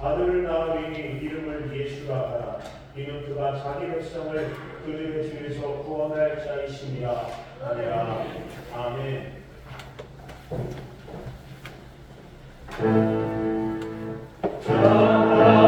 아들을 낳으리니 이름을 예수라 하라. 이는 그가 자기 백성을 그들의 죄에서 구원할 자이심이라 하리라. 아멘. 사랑하라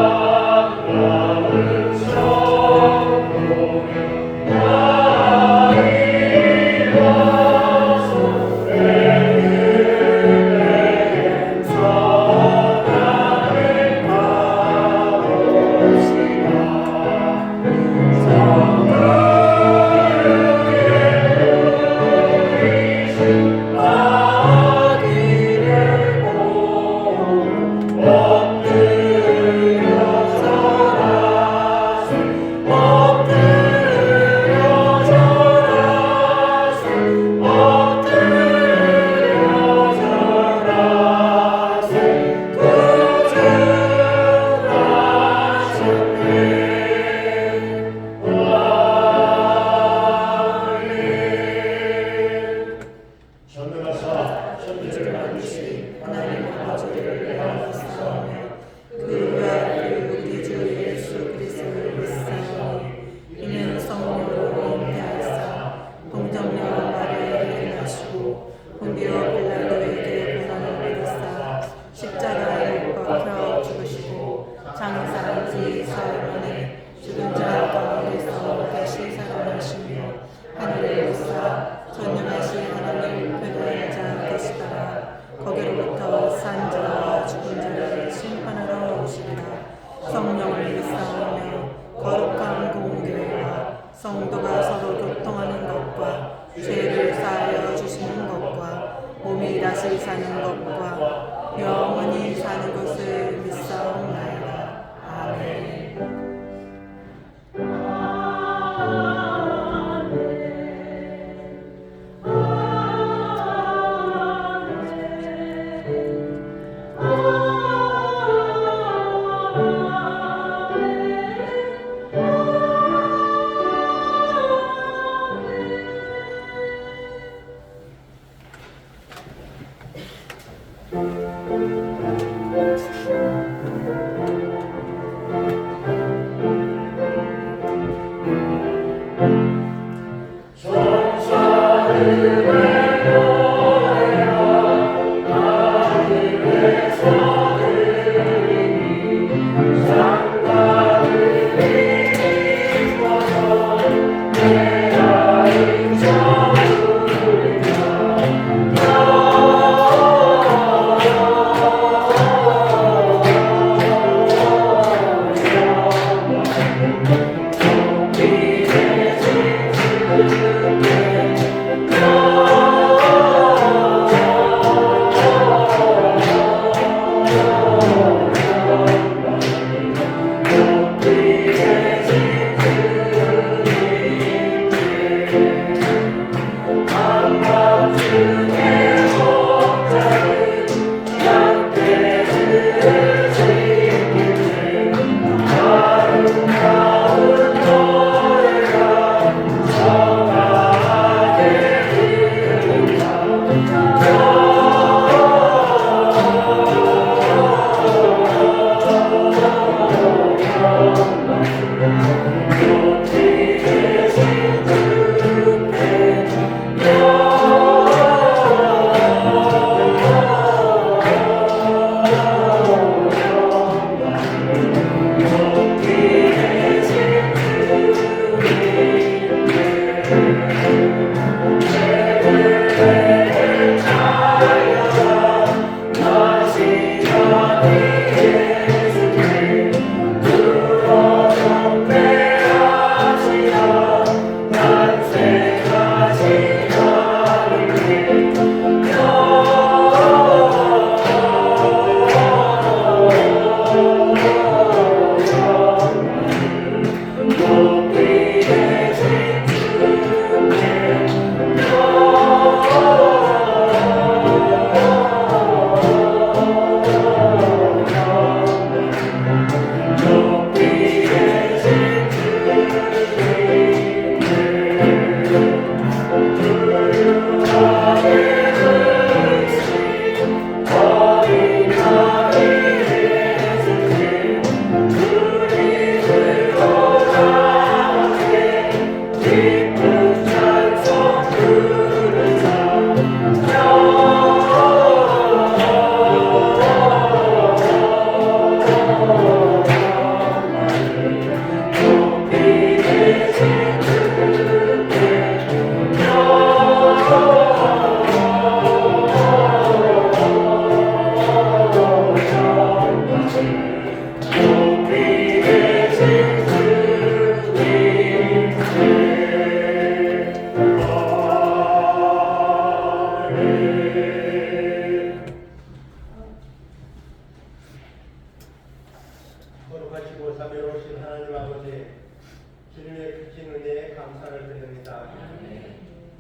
성도가 서로 교통하는 것과 죄를 사하여 주시는 것과 몸이 다시 사는 것과 영원히 사는 것을 믿사옵나이다. 아멘.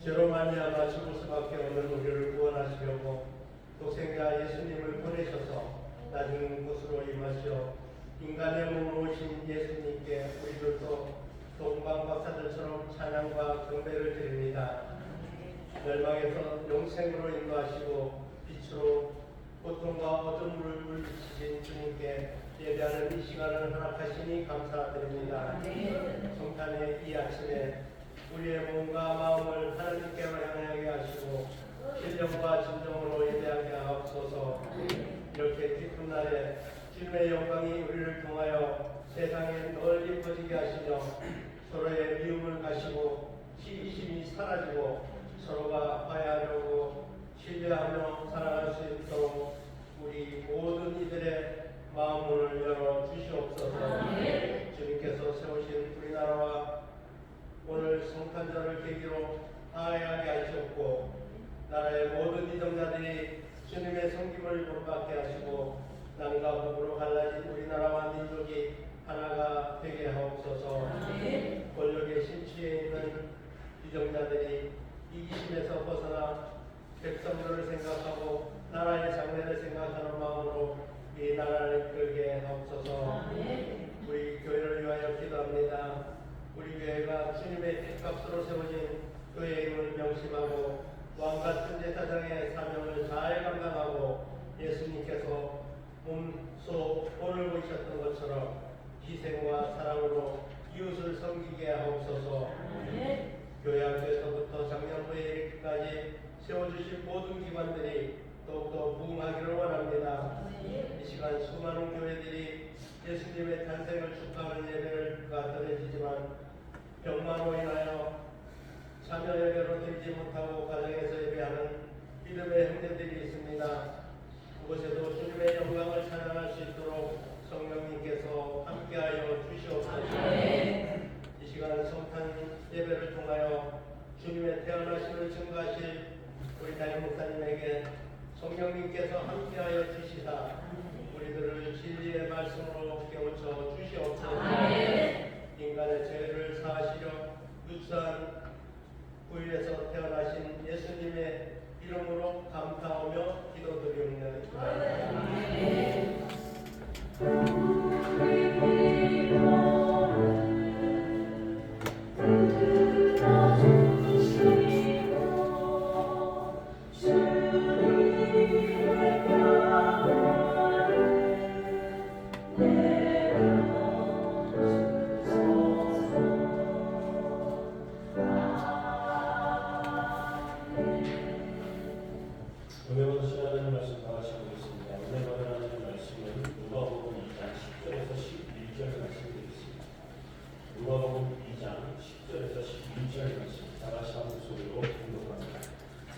죄로 말미암아 죽을 수밖에 없는 우리를 구원하시려고 독생자 예수님을 보내셔서 나중 곳으로 임하시어 인간의 몸으로 오신 예수님께 우리들도 동방박사들처럼 찬양과 경배를 드립니다. 멸망에서 영생으로 인도하시고 빛으로 고통과 어둠을 물리치신 주님께 예배하는 이 시간을 허락하시니 감사드립니다. 성탄의 이 아침에 우리의 몸과 마음을 하나님께 향하게 하시고 신령과 진정으로 예배하게 하옵소서. 이렇게 기쁜 날에 주님의 영광이 우리를 통하여 세상에 널리 퍼지게 하시며 서로의 미움을 가시고 시기심이 사라지고 서로가 화해하려고 신뢰하며 살아갈 수 있도록 우리 모든 이들의 마음을 열어 주시옵소서. 주님께서 세우신 우리나라와 오늘 성탄절을 계기로 화해하게 하셨고 나라의 모든 이정자들이 주님의 성김을 본받게 하시고 남과 북으로 갈라진 우리나라와 민족이 하나가 되게 하옵소서. 권력의 심취해 있는 이정자들이 이기심에서 벗어나 백성들을 생각하고 나라의 장래를 생각하는 마음으로 이 나라를 이끌게 하옵소서. 우리 교회를 위하여 기도합니다. 우리 교회가 주님의 핏값으로 세워진 교회임을 명심하고 왕같은 제사장의 사명을 잘 감당하고 예수님께서 몸소 본을 보이셨던 것처럼 희생과 사랑으로 이웃을 섬기게 하옵소서. 교회학교에서부터 작년부에 이르기까지 세워주신 모든 기관들이 더욱더 부흥하기를 원합니다. 이 시간 수많은 교회들이 예수님의 탄생을 축하하는 예배가 드려지지만 병마로 인하여 참여 예배로 드리지 못하고 가정에서 예배하는 믿음의 형제들이 있습니다. 그곳에도 주님의 영광을 찬양할 수 있도록 성령님께서 함께하여 주시옵소서. 이 시간 성탄 예배를 통하여 주님의 태어나심을 증거하실 우리 담임 목사님에게 성령님께서 함께하여 주시사 우리들을 진리의 말씀으로 깨우쳐 주시옵소서. 인간의 죄를 사하시려 유치한 구일에서 태어나신 예수님의 이름으로 감사하며 기도드리옵나이다. 은혜로 시작하는 말씀 다 같이 보겠습니다. 은혜 받으라는 말씀은 누가복음 2장 10절에서 11절 말씀이 있습니다. 누가복음 2장 10절에서 11절 말씀 다 같이 한 목소리로 공독합니다.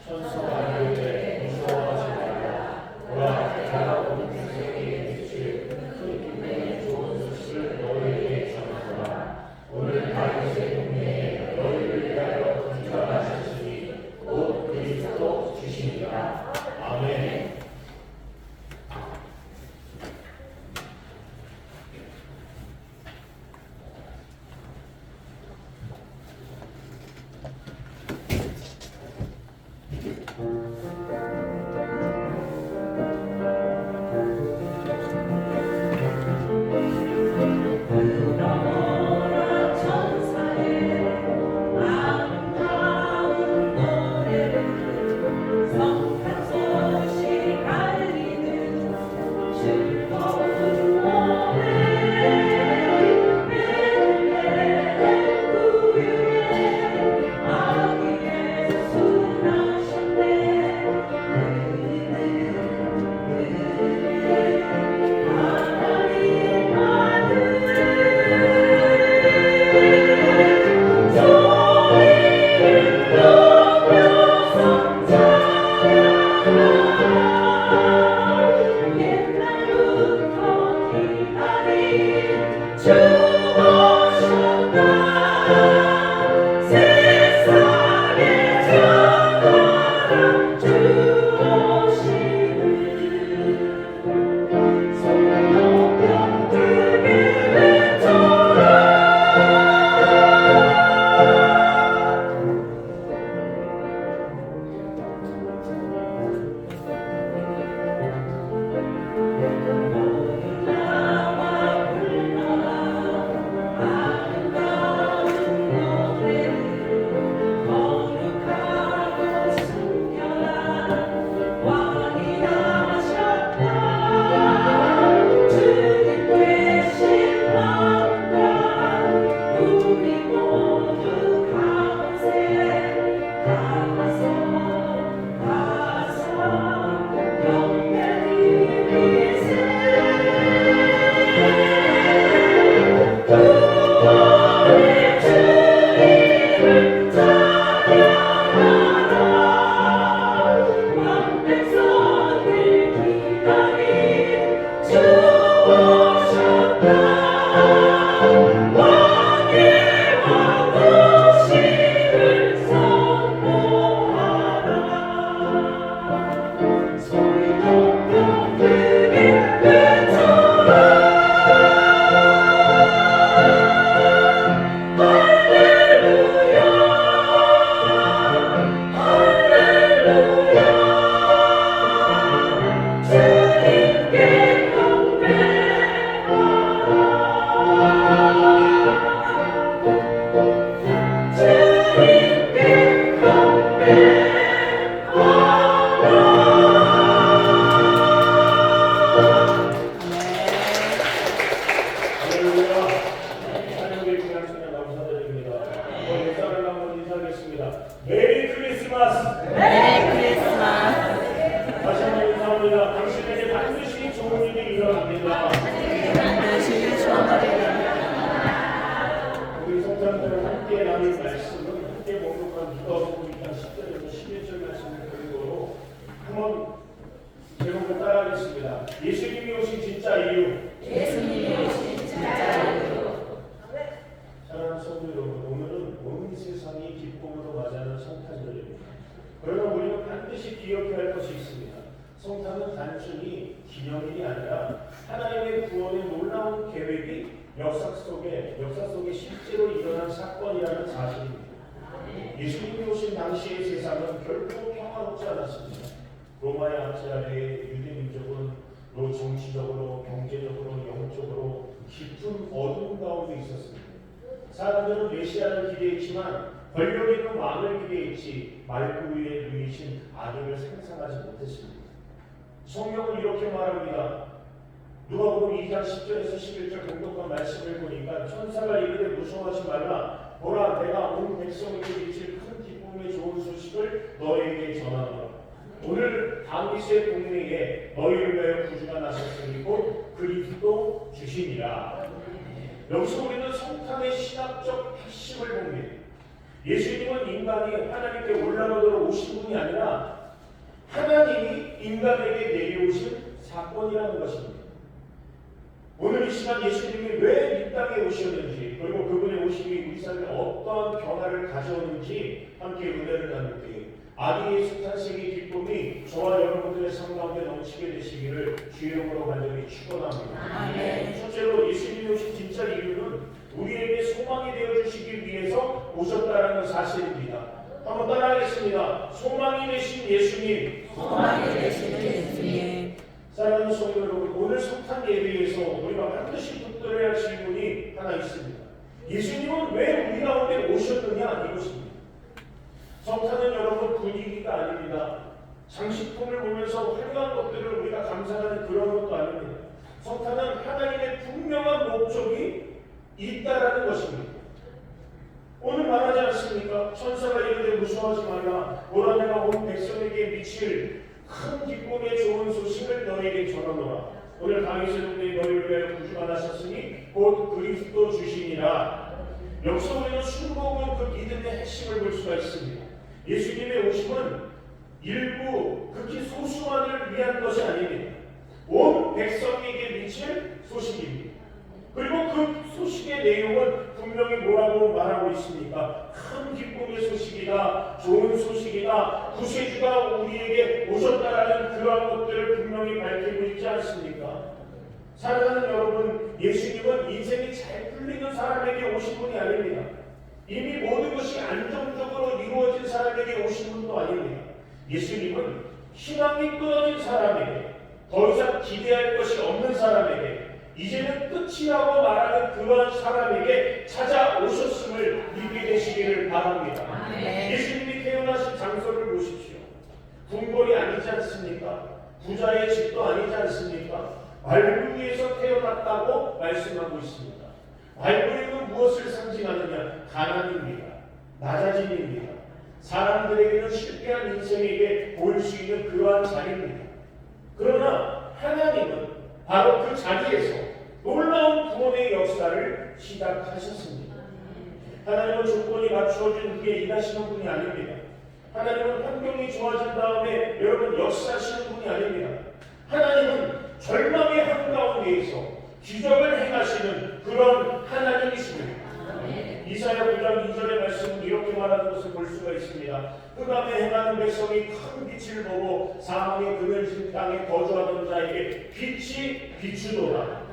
천사가 이르되 무서워하지 말라. 보라, 내가 온 세상에 미칠 큰 기쁨의 좋은 소식을 너희에게 전하노라. 오늘 다윗의 동네에 너희를 위하여 등장하셨으니 곧 그리스도 주시니라. 아멘. 크리스마스. 메리 크리스마스. 다시 한번 인사합니다. 당신에게 반드시 좋은 일이 일어납니다. 반드시 좋은 일이 우리 성탄절을 함께 나눌 말씀은 함께 목록한 누가복음 2장 10절에서 11절 말씀을 근거로 한번 제목을 따라하겠습니다. 예수님이 오신 진짜 이유. 예수님이 오신 진짜 이유. 사랑하는 성도 여러분, 오늘은 온 세상이 기쁨으로 맞이하는 성탄절입니다. 그러나 우리는 반드시 기억해야 할 것이 있습니다. 성탄은 단순히 기념일이 아니라 하나님의 구원의 놀라운 계획이 역사 속에 실제로 일어난 사건이라는 사실입니다. 예수님이 오신 당시의 세상은 결코 평화롭지 않았습니다. 로마의 압제 아래에 유대민족은 정치적으로, 경제적으로, 영적으로 깊은 어두운 가운데 있었습니다. 사람들은 메시아를 기대했지만 권력 있는 왕을 기대했지 말구 위에 누이신 아들을 상상하지 못했습니다. 성경은 이렇게 말합니다. 누가복음 2장 10절에서 11절 공독한 말씀을 보니까 천사가 이르되 무서워하지 말라. 보라, 내가 온 백성에게 미칠 큰 기쁨의 좋은 소식을 너희에게 전하노라. 오늘 다윗의 동네에 너희를 위하여 구주가 나셨으니 곧 그리스도 주시니라. 여기서 우리는 성탄의 신학적 핵심을 봅니다. 예수님은 인간이 하나님께 올라가도록 오신 분이 아니라 하나님이 인간에게 내려오신 사건이라는 것입니다. 오늘 이 시간 예수님이 왜 이 땅에 오셨는지, 그리고 그분의 오심이 우리 삶에 어떠한 변화를 가져오는지 함께 은혜를 나눌 때 아기 예수 탄생의 기쁨이 저와 여러분들의 삶 가운데 넘치게 되시기를 주의 이름으로 간절히 축원합니다. 아멘. 첫째로 예수님이 오신 진짜 이유는 우리에게 소망이 되어주시기 위해서 오셨다는 사실입니다. 한번 따라하겠습니다. 소망이 되신 예수님. 소망이 되시는 예수님. 사랑하는 성도 여러분, 오늘 성탄 예배에서 우리가 반드시 붙들어야 할 질문이 하나 있습니다. 예수님은 왜 우리 가운데 오셨느냐, 이것입니다. 성탄은 여러분 분위기가 아닙니다. 장식품을 보면서 화려한 것들을 우리가 감상하는 그런 것도 아닙니다. 성탄은 하나님의 분명한 목적이 있다라는 것입니다. 오늘 말하지 않습니까? 천사가 이르되 무서워하지 말라. 보라, 내가 온 백성에게 미칠 큰 기쁨의 좋은 소식을 너에게 전하노라. 오늘 다윗의 동네에 너희를 위하여 구주가 나셨으니 곧 그리스도 주시니라. 여기서 우리는 순복음 그 믿음의 핵심을 볼 수가 있습니다. 예수님의 오심은 일부 극히 소수만을 위한 것이 아닙니다. 온 백성에게 미칠 소식입니다. 그리고 그 소식의 내용은 분명히 뭐라고 말하고 있습니까? 큰 기쁨의 소식이다, 좋은 소식이다, 구세주가 우리에게 오셨다라는 그러한 것들을 분명히 밝히고 있지 않습니까? 사랑하는 여러분, 예수님은 인생이 잘 풀리는 사람에게 오신 분이 아닙니다. 이미 모든 것이 안정적으로 이루어진 사람에게 오신 분도 아닙니다. 예수님은 희망이 끊어진 사람에게, 더 이상 기대할 것이 없는 사람에게, 이제는 끝이라고 말하는 그러한 사람에게 찾아오셨음을 믿게 되시기를 바랍니다. 예수님이 태어나신 장소를 보십시오. 궁궐이 아니지 않습니까? 부자의 집도 아니지 않습니까? 말구 위에서 태어났다고 말씀하고 있습니다. 말구에는 무엇을 상징하느냐? 가난입니다. 낮아짐입니다. 사람들에게는 실패한 인생에게 보일 수 있는 그러한 자리입니다. 그러나 하나님은 바로 그 자리에서 놀라운 구원의 역사를 시작하셨습니다. 하나님은 조건이 갖추어진 후에 일하시는 분이 아닙니다. 하나님은 환경이 좋아진 다음에 여러분 역사하시는 분이 아닙니다. 하나님은 절망의 한가운데에서 기적을 행하시는 그런 하나님이십니다. 이사야 9장 2절의 말씀은 이렇게 말하는 것을 볼 수가 있습니다. 흑암에 행하는 백성이 큰 빛을 보고 사망의 그늘진 땅에 거주하던 자에게 빛이 비추도다.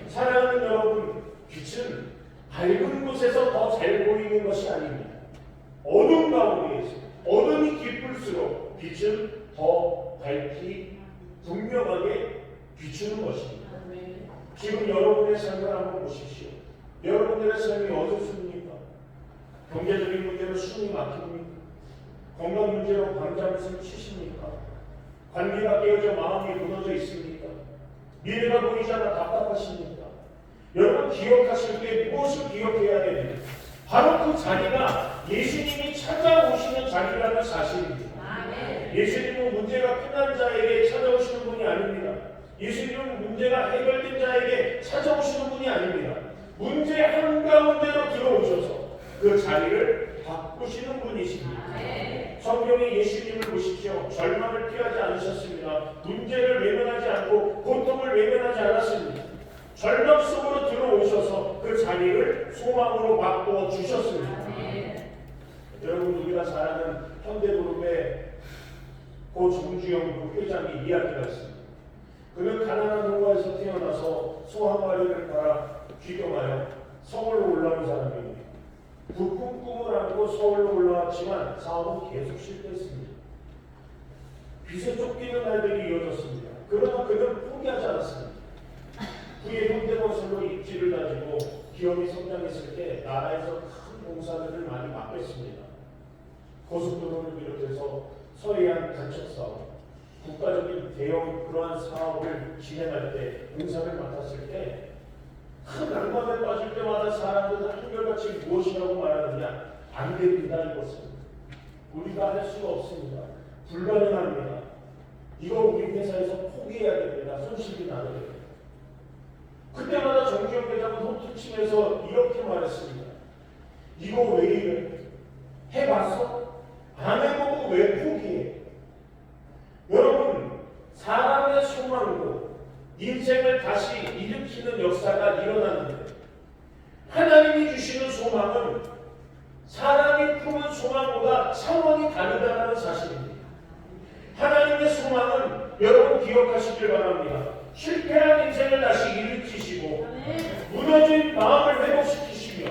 사랑하는 여러분, 빛은 밝은 곳에서 더 잘 보이는 것이 아닙니다. 어둠 가운데에서 어둠이 깊을수록 빛은 더 밝기 분명하게 비추는 것입니다. 지금 여러분의 삶을 한번 보십시오. 여러분들의 삶이 어떻습니까? 경제적인 문제로 숨이 막힙니까? 건강 문제로 밤잠을 치십니까? 관계가 깨어져 마음이 무너져 있습니까? 미래가 보이지 않아 답답하십니까? 여러분 기억하실 때 무엇을 기억해야 됩니까? 바로 그 자리가 예수님이 찾아오시는 자리라는 사실입니다. 예수님은 문제가 끝난 자에게 찾아오시는 분이 아닙니다. 예수님은 문제가 해결된 자에게 찾아오시는 분이 아닙니다. 문제 한가운데로 들어오셔서 그 자리를 바꾸시는 분이십니다. 성경에 예수님을 보십시오. 절망을 피하지 않으셨습니다. 문제를 외면하지 않고 고통을 외면하지 않았습니다. 절망 속으로 들어오셔서 그 자리를 소망으로 바꾸어 주셨습니다. 여러분, 우리가 잘 아는 현대그룹의 고 정주영 회장이 이야기가 있습니다. 그는 가난한 농가에서 태어나서 소 한 마리를 팔아 귀경하여 서울로 올라온 사람입니다. 부푼 꿈을 안고 서울로 올라왔지만 사업은 계속 실패했습니다. 빚에 쫓기는 날들이 이어졌습니다. 그러나 그는 포기하지 않았습니다. 후에 현대건설로 입지를 다지고 기업이 성장했을 때 나라에서 큰 공사들을 많이 맡겼습니다. 고속도로를 비롯해서 서해안 간척사업, 국가적인 대형 그러한 사업을 진행할 때 공사를 맡았을 때 큰 낭만에 빠질 때마다 사람들은 한결같이 무엇이라고 말하느냐? 안 됩니다. 이것은 우리가 할 수가 없습니다. 불가능합니다. 이거 우리 회사에서 포기해야 됩니다. 손실이 나게 됩니다. 그때마다 정주영 회장은 호투치면서 이렇게 말했습니다. 이거 왜 이래? 해봤어? 안 해보고 왜 포기해? 여러분, 사람의 소망으로 인생을 다시 일으키는 역사가 일어나는데 하나님이 주시는 소망은 사람이 품은 소망보다 차원이 다르다는 사실입니다. 하나님의 소망은 여러분 기억하시길 바랍니다. 실패한 인생을 다시 일으키시고 무너진 마음을 회복시키시며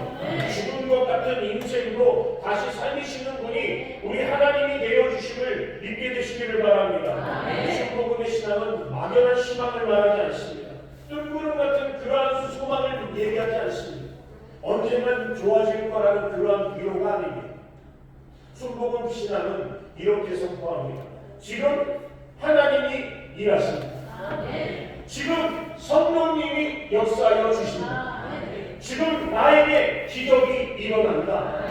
죽은 것 같은 인생으로 다시 살리시는 분이 우리 하나님이 되어주심을 믿게 되시기를 바랍니다. 신복음의 신앙은 막연한 희망을 말하지 않습니다. 뜬구름 같은 그러한 소망을 얘기하지 않습니다. 언젠간 좋아질 거라는 그러한 위로가 아닙니다. 순복음 신앙은 이렇게 선포합니다. 지금 하나님이 일하십니다. 지금 성령님이 역사하여 주십니다. 지금 나에게 기적이 일어난다.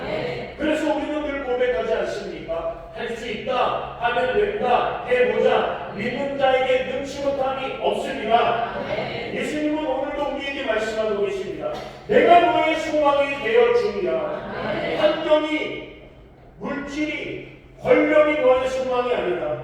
그래서 우리는 늘 고백하지 않습니까? 할 수 있다, 하면 된다, 해보자. 믿는 자에게 능치 못함이 없습니다. 예수님은 오늘도 우리에게 말씀하고 계십니다. 내가 너의 소망이 되어 주리라. 환경이, 물질이, 권력이 너의 소망이 아니다.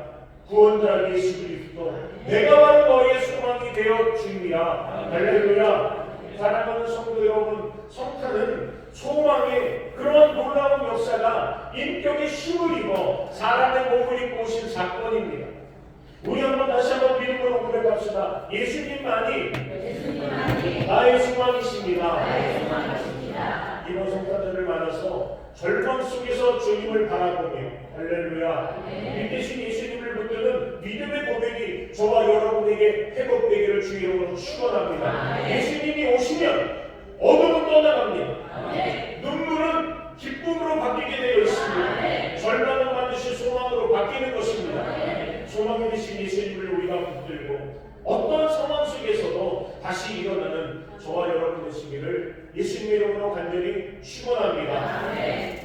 구원자 예수 그리스도, 내가 바로 너의 소망이 되어 주리라. 할렐루야. 사랑하는 성도 여러분, 성탄은 소망의 그런 놀라운 역사가 인격의 힘을 입어 사람의 몸을 입고 오신 사건입니다. 우리 다시 한번 믿음으로 고백합시다. 예수님만이 나의 소망이십니다. 이번 성탄절을 맞아서 절망 속에서 주님을 바라보며 할렐루야, 믿으신 예수님을 붙드는 믿음의 고백이 저와 여러분에게 회복되기를 주 이름으로 축원합니다. 예수님이 오시면 어둠은 떠나갑니다. 눈물은 기쁨으로 바뀌게 되어 있습니다. 절망은 반드시 소망으로 바뀌는 것입니다. 소망이 되신 예수님을 우리가 붙들고 어떤 상황 속에서도 다시 일어나는 저와 여러분 되시기를 예수님의 이름으로 간절히 축원합니다.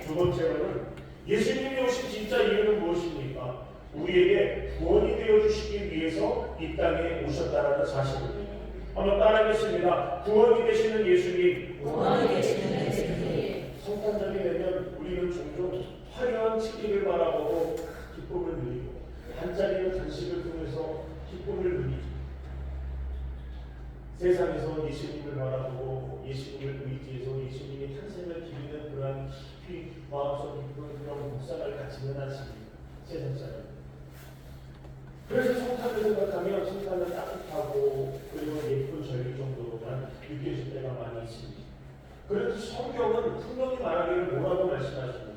두 번째로는 예수님이 오신 진짜 이유는 무엇입니까? 우리에게 구원이 되어주시기 위해서 이 땅에 오셨다는 사실입니다. 한번 따라하겠습니다. 구원이 되시는 예수님. 성탄절이 되면 우리는 종종 화려한 치기를 바라보고 기쁨을 누리고 반짝이는 간식을 통해서 기쁨을 누리죠. 세상에서 예수님을 바라보고 예수님을 의지해서 예수님의 탄생을 기리는 그러한 깊이 마음속 깊은 그런 묵상을 갖지는 않습니다. 세상 사람. 그래서 성탄을 생각하면 성탄은 따뜻하고 그리고 예쁜 절기 정도로만 느껴질 때가 많이 있습니다. 그래도 성경은 분명히 말하기를 뭐라고 말씀하십니까?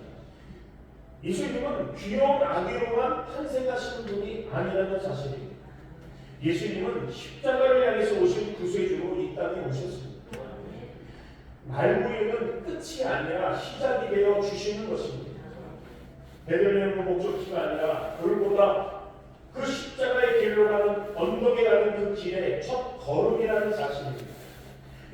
예수님은 귀여운 아기로만 탄생하시는 분이 아니라는 사실입니다. 예수님은 십자가를 향해서 오신 구세주로 이 땅에 오셨습니다. 말구유는 끝이 아니라 시작이 되어 주시는 것입니다. 베들레헴의 목적지가 아니라 골고다 그 십자가의 길로 가는 언덕에 가는 그 길의 첫 걸음이라는 사실입니다.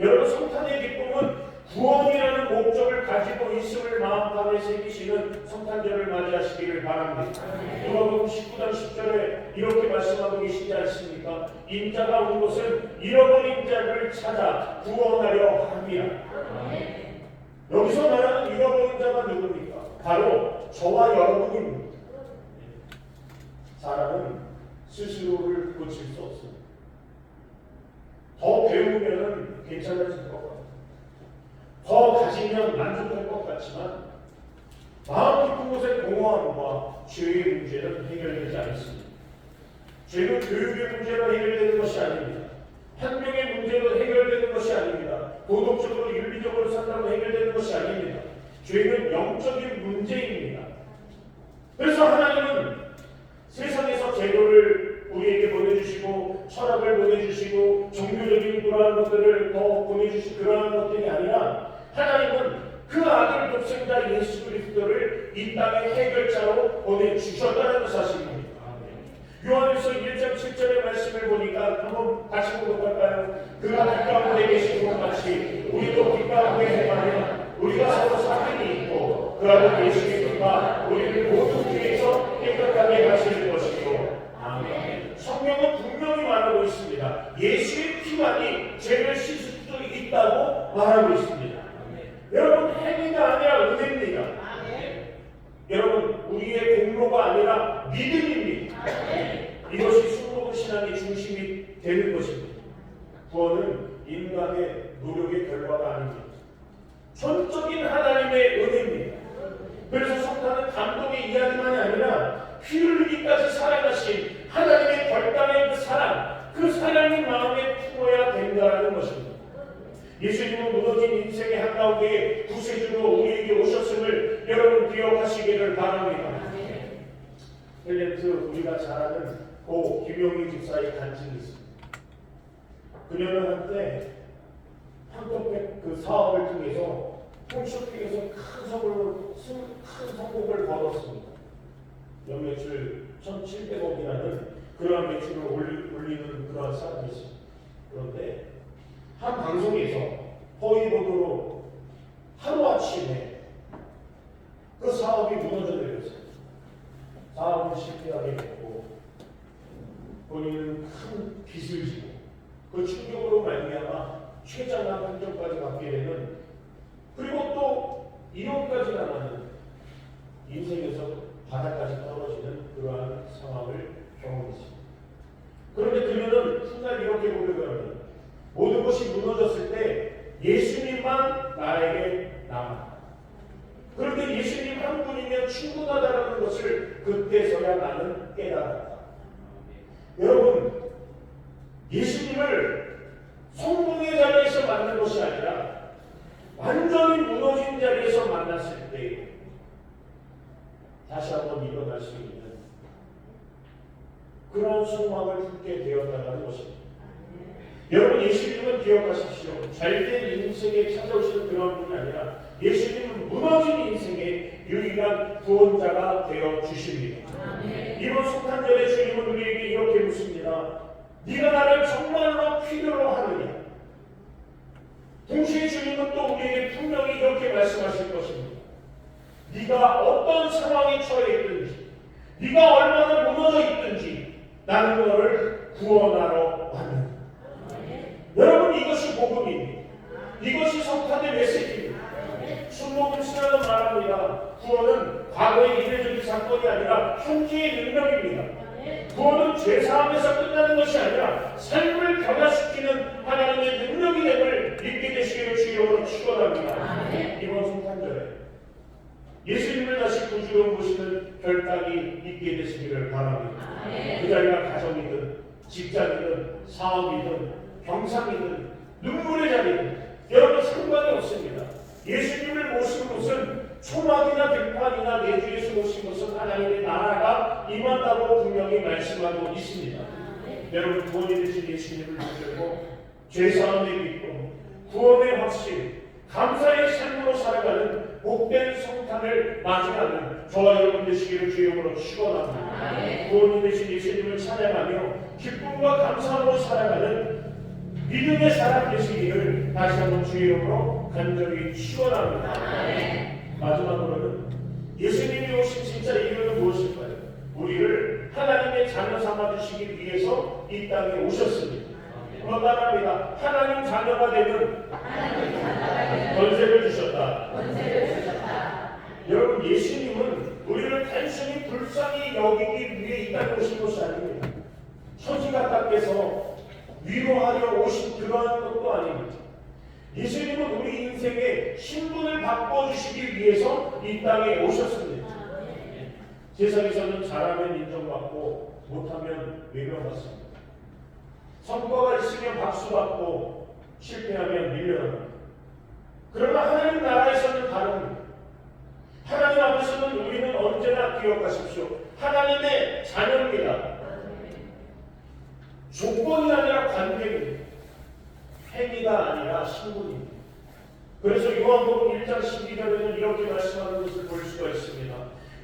여러분, 성탄의 기쁨은 구원이라는 목적을 가지고 있음을 마음판에 새기시는 성탄절을 맞이하시기를 바랍니다. 누가복음 19장 10절에 이렇게 말씀하고 계시지 않습니까? 인자가 온 것은 잃어버린 자를 찾아 구원하려 함이라. 여기서 말하는 잃어버린 자가 누굽니까? 바로 저와 여러분입니다. 사람은 스스로를 고칠 수 없습니다. 더 배우면 괜찮아질 것 같아요. 더 가지면 만족할 것 같지만 마음 깊은 곳의 공허함과 죄의 문제는 해결되지 않습니다. 죄는 교육의 문제로 해결되는 것이 아닙니다. 환경의 문제로 해결되는 것이 아닙니다. 도덕적으로 윤리적으로 산다고 해결되는 것이 아닙니다. 죄는 영적인 문제입니다. 그래서 하나님은 세상에서 제도를 우리에게 보내주시고 철학을 보내주시고 종교적인 그러한 것들을 더 보내주시고 그러한 것들이 아니라 하나님은 그 아들 독생자 예수 그리스도를 이 땅의 해결자로 보내주셨다는 사실입니다. 요한일서 1장 7절의 말씀을 보니까 한번 같이 보도록 할까요? 그가 빛 가운데 계신 것 같이 우리도 빛 가운데 행하면 우리가 서로 사귐이 있고 그 아들 예수의 피가 우리를 모든 죄에서 깨끗하게 하실 것이고. 아멘. 성경은 분명히 말하고 있습니다. 예수의 피만이 죄를 씻을 수 있다고 말하고 있습니다. 여러분, 행위가 아니라 은혜입니다. 여러분, 우리의 공로가 아니라 믿음입니다. 이것이 순복음 신앙의 중심이 되는 것입니다. 구원은 인간의 노력의 결과가 아닙니다. 전적인 하나님의 은혜입니다. 그래서 성탄은 감동의 이야기만이 아니라 피 흘리기까지 사랑하신 하나님의 결단의 그 사랑이 마음에 품어야 된다는 것입니다. 예수님은 무너진 인생의 한가운데 구세주로 우리에게 오셨음을 여러분 기억하시기를 바랍니다. 헬렌트 우리가 잘 아는 고 김용희 집사의 간증이 있습니다. 그녀는 한때 황토팩 그 사업을 통해서 홈쇼핑에서 큰 성공을 거뒀습니다. 연매출 1,700억이라는 그러한 매출을 올리는 그러한 사람이 있습니다. 그런데 한 방송에서 허위 보도로 하루아침에 그 사업이 무너져 내렸어요. 사업을 실패하게 됐고 본인은 큰 빚을 지고 그 충격으로 말미암아 최장한 판정까지 받게 되는, 그리고 또 이혼까지 당하는, 인생에서 바닥까지 떨어지는 그러한 상황을 경험했습니다. 그런데 그녀는 훗날 이렇게 고백을 합니다. 모든 것이 무너졌을 때 예수님만 나에게 남았다. 그런데 예수님 한 분이면 충분하다는 것을 그때서야 나는 깨달았다. 여러분, 예수님을 성공의 자리에서 만난 것이 아니라 완전히 무너진 자리에서 만났을 때 다시 한번 일어날 수 있는 그런 소망을 품게 되었다는 것입니다. 여러분, 예수님은 기억하십시오. 잘된 인생에 찾아오시는 그런 분이 아니라 예수님은 무너진 인생의 유일한 구원자가 되어 주십니다. 이번 성탄절에 주님은 우리에게 이렇게 묻습니다. 네가 나를 정말로 필요로 하느냐? 동시에 주님은 또 우리에게 분명히 이렇게 말씀하실 것입니다. 네가 어떤 상황에 처해 있든지, 네가 얼마나 무너져 있든지 나는 너를 구원하러 왔느냐. 여러분, 이것이 복음입니다. 이것이 성탄의 메시지입니다. 순복음 신앙은 말합니다. 구원은 과거의 이례적인 사건이 아니라 현재의 능력입니다. 구원은 죄사함에서 끝나는 것이 아니라 삶을 변화시키는 하나님의 능력이 됨을 믿게 되시기를 주님으로 축원합니다. 이번 성탄절에 예수님을 다시 구주로 모시는 결단이 있게 되시기를 바랍니다. 그 자리가 가정이든 직장이든 사업이든 병상이든 눈물의 자리든 여러분 상관이 없습니다. 예수님을 모신 곳은 초막이나 들판이나 내주에서 모신 것은 하나님의 나라가 임한다고 분명히 말씀하고 있습니다. 여러분, 구원이 되신 예수님을 붙들고 죄사함의 기쁨, 구원의 확신, 감사의 삶으로 살아가는 복된 성탄을 맞이하는 저와 여러분 되시기를 주님으로 축원합니다. 구원이 되신 예수님을 찬양하며 기쁨과 감사함으로 살아가는 믿음의 사람 되시기를 다시 한번 주의 이름으로 간절히 축원합니다. 마지막으로는 예수님이 오신 진짜 이유는 무엇일까요? 우리를 하나님의 자녀 삼아주시기 위해서 이 땅에 오셨습니다. 건강합니다. 하나님 자녀가 되는 권세를 주셨다. 여러분, 예수님은 우리를 단순히 불쌍히 여기기 위해 이 땅에 오신 것이 아닙니다. 천지가 닦여서 위로하려 오신 그러한 것도 아닙니다. 예수님은 우리 인생의 신분을 바꿔주시기 위해서 이 땅에 오셨습니다. 세상에서는 잘하면 인정받고 못하면 외면받습니다. 성과가 있으면 박수받고 실패하면 밀려납니다. 그러나 하나님 나라에서는 다릅니다. 하나님 앞에서는 우리는 언제나 기억하십시오. 하나님의 자녀입니다. 조건이 아니라 관계입니다. 행위가 아니라 신분입니다. 그래서 요한복음 1장 12절에는 이렇게 말씀하는 것을 볼 수가 있습니다.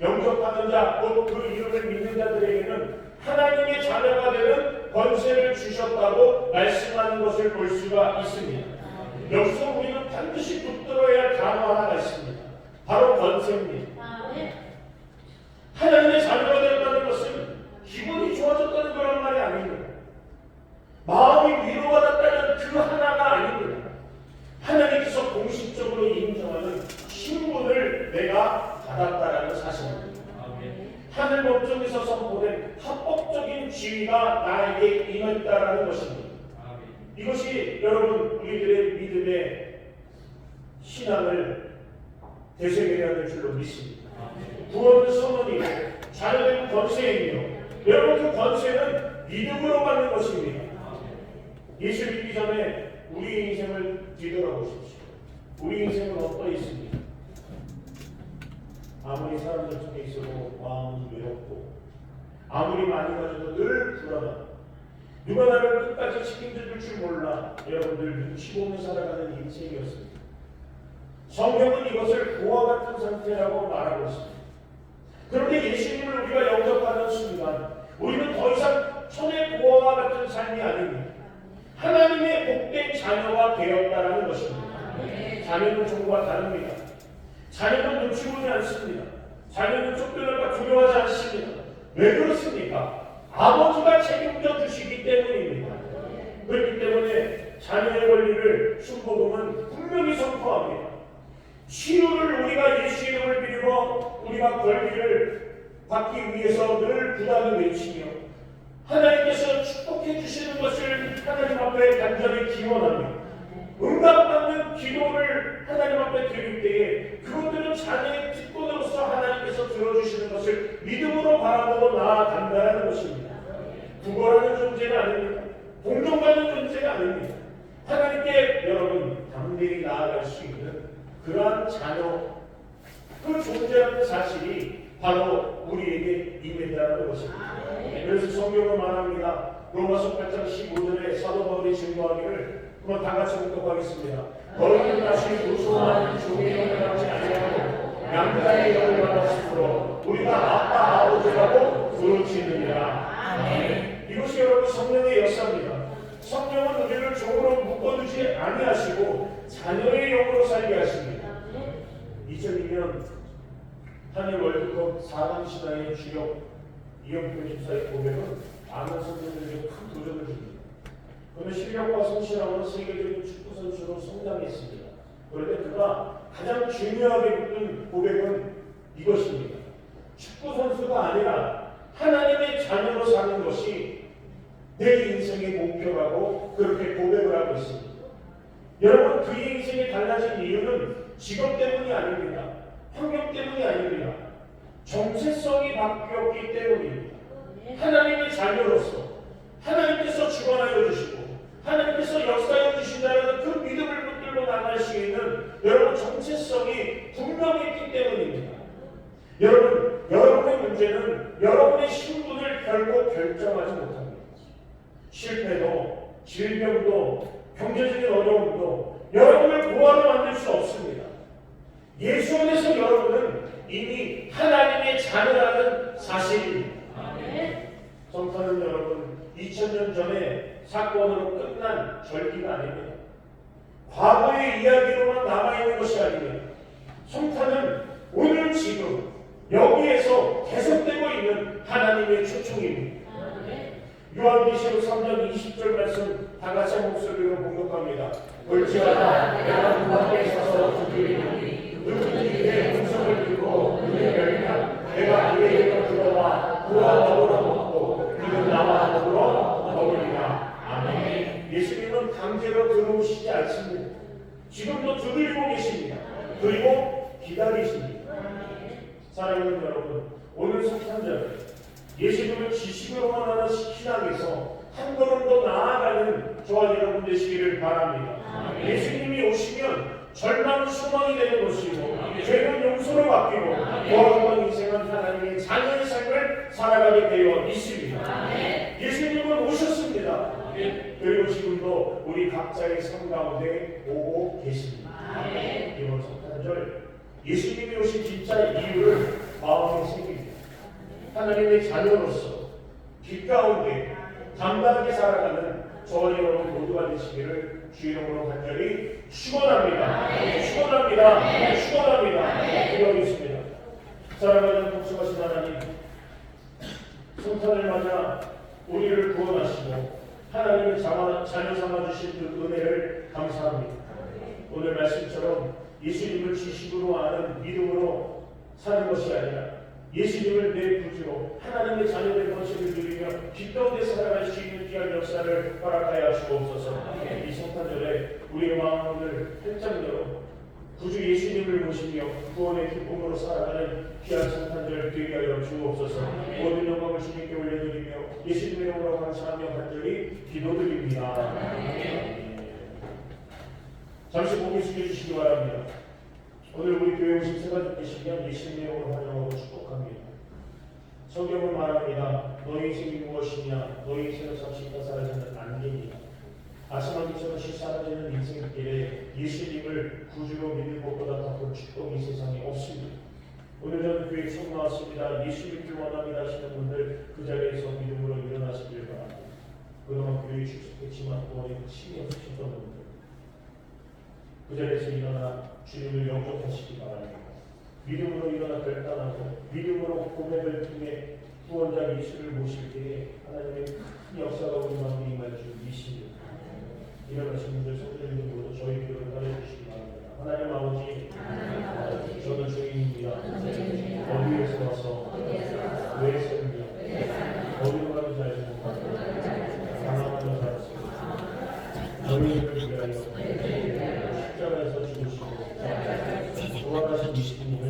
영접하는 자, 곧 그 이름을 믿는 자들에게는 하나님의 자녀가 되는 권세를 주셨다고 말씀하는 것을 볼 수가 있습니다. 여기서 우리는 반드시 붙들어야 할 단어 하나가 있습니다. 바로 권세입니다. 하나님의 자녀가 된다는 것은 기분이 좋아졌다는 그런 말이 아닙니다. 마음이 위로받았다는 그 하나가 아닙니다. 하나님께서 공식적으로 인정하는 신분을 내가 받았다라는 사실입니다. 하늘 법정에서 선포된 합법적인 지위가 나에게 임했다라는 것입니다. 이것이 여러분 우리들의 믿음의 신앙을 되새겨야 될 줄로 믿습니다. 구원은 선언이고 자녀된 권세이며 여러분 그 권세는 믿음으로 받는 것입니다. 예수 믿기 전에 우리 인생을 뒤돌아보십시오. 우리 인생은 어떠 있습니까? 아무리 사람들 속에 있어도 마음은 외롭고 아무리 많이 가져도 늘 불안하고 누가 나를 끝까지 책임져 줄 몰라 여러분들 눈치 보며 살아가는 인생이었습니다. 성경은 이것을 고와 같은 상태라고 말하고 있습니다. 그런데 예수님을 우리가 영접하는 순간 우리는 더 이상 천의 고아와 같은 삶이 아닙니다. 하나님의 복된 자녀가 되었다라는 것입니다. 자녀는 종과 다릅니다. 자녀는 눈치 보지 않습니다. 자녀는 쫓겨날까 두려워하지 않습니다. 왜 그렇습니까? 아버지가 책임져 주시기 때문입니다. 그렇기 때문에 자녀의 권리를 순복음은 분명히 선포합니다. 치유를 우리가 예수 이름을 빌고 우리가 권리를 받기 위해서 늘 부단히 외치며 하나님께서 축복해 주시는 것을 하나님 앞에 간절히 기원합니다. 응답받는 기도를 하나님 앞에 드릴 때에 그것들은 자녀의 특권으로서 하나님께서 들어주시는 것을 믿음으로 바라보고 나아간다는 것입니다. 구걸하는 존재가 아닙니다. 동정받는 존재가 아닙니다. 하나님께 여러분 담대히 나아갈 수 있는 그러한 자녀 그 존재라는 사실이 바로 우리에게 임했다는 것입니다. 그래서 성경은 말합니다. 로마서 8장 15절에 사도 바울이 증거하기를 한번 다 같이 묵독하겠습니다. 너희는 다시 무소한 종의 영을 받지 아니하고 양자의 영을 받았으므로 우리가 아빠 아버지라고 부르짖느니라. 이것이 여러분 성령의 역사입니다. 성령은 우리를 종으로 묶어두지 아니하시고 자녀의 영으로 살게 하십니다. 2002년 한일 월드컵 4강 시나의 주역 이영표 집사의 고백은 많은 선수들에게 큰 도전을 줍니다. 그는 실력과 성실함으로 세계적인 축구 선수로 성장했습니다. 그런데 그가 가장 중요하게 붙은 고백은 이것입니다. 축구 선수가 아니라 하나님의 자녀로 사는 것이 내 인생의 목표라고 그렇게 고백을 하고 있습니다. 여러분 그의 인생이 달라진 이유는 직업 때문이 아닙니다. 환경 때문이 아닙니다. 정체성이 바뀌었기 때문입니다. 하나님의 자녀로서 하나님께서 주관하여 주시고 하나님께서 역사해 주신다는 그 믿음을 붙들고 나갈 수 있는 여러분 정체성이 분명했기 때문입니다. 여러분, 여러분의 문제는 여러분의 신분을 결코 결정하지 못합니다. 실패도, 질병도, 경제적인 어려움도 여러분을 고아로 만들 수 없습니다. 예수 안에서 여러분은 이미 하나님의 자녀라는 사실입니다. 성탄은 여러분 2000년 전에 사건으로 끝난 절기가 아닙니다. 과거의 이야기로만 남아있는 것이 아닙니다. 성탄은 오늘 지금 여기에서 계속되고 있는 하나님의 초청입니다. 요한계시록 3장 20절 말씀 다 같이 한 목소리로 공독합니다. 볼지어다 내가 그 밖에 서서 두드리노니 누구든지 내 음성을 듣고 눈을 열면 내가 그에게 들어와 그와 더불어 먹고 그는 나와 더불어 먹으리라. 아멘. 예수님은 강제로 들어오시지 않습니다. 지금도 두드리고 계십니다. 그리고 기다리십니다. 사랑하는 여러분, 오늘 성탄절 예수님을 지식으로만 하는 신앙에서 한 걸음 더 나아가는 저와 여러분 되시기를 바랍니다. 예수님이 오시면 절망은 소망이 되는 것이고 죄는 용서로 바뀌고 돌아오는 인생은 하나님의 자녀의 삶을 살아가게 되어 있습니다. 예수님은 오셨습니다. 그리고 지금도 우리 각자의 삶 가운데 오고 계십니다. 이번 성탄절 예수님이 오신 진짜 이유를 마음에 새깁니다. 하나님의 자녀로서 길 가운데 담대하게 살아가는 저와 여러분 모두가 되시기를 주 이름으로 간절히 축원합니다. 축원합니다. 축원합니다. 기도하겠습니다. 사랑하는 복수하신 하나님, 성탄을 맞아 우리를 구원하시고 하나님의 자녀 삼아주신 그 은혜를 감사합니다. 오늘 말씀처럼 예수님을 지식으로 아는 믿음으로 사는 것이 아니라 예수님을 내 구주로 하나님의 자녀된 것을 누리며 빛 가운데 살아갈 수 있는 귀한 역사를 허락하여 주옵소서. 이 성탄절에 우리의 마음을 활짝 열어 구주 예수님을 모시며 구원의 기쁨으로 살아가는 귀한 성탄절 되게 하여 주옵소서. 모든 영광을 주님께 올려드리며 예수님의 이름으로 감사하며 간절히 기도드립니다. 잠시 고개 숙여주시기 바랍니다. 오늘 우리 교회 오신 세가족 계시면 예수님의 이름으로 환영하고 축복합니다. 성경은 말합니다. 너희 인생이 무엇이냐? 너희 인생은 잠시 있다 사라지는 안개니라. 아침하기처럼 사라지는 인생길에 예수님을 구주로 믿는 것보다 더 큰 축복이 세상에 없습니다. 오늘 저는 교회에 처음 나왔습니다. 예수 믿기 원합니다 하시는 분들 그 자리에서 믿음으로 일어나시길 바랍니다. 그동안 교회에 출석했지만 구원에 힘이 없으셨던 분들 그 자리에서 일어나 주님을 영접하시기 바랍니다. 믿음으로 일어나 결단하고 믿음으로 고백을 통해 구원자 예수를 모실 때에 하나님의 큰 역사가 우리 마음에 임할 줄 믿습니다. 일어나신 분들 손들리는 모두 저희 기도를 따라주시기 바랍니다. 하나님 아버지, 저는 죄인입니다. 어디에서 와서 왜 살며 어디로 가는지 알지 못하고 가난하며 살았습니다. 저희를 위하여 십자가에서 죽으시고 돌아가신 예수님을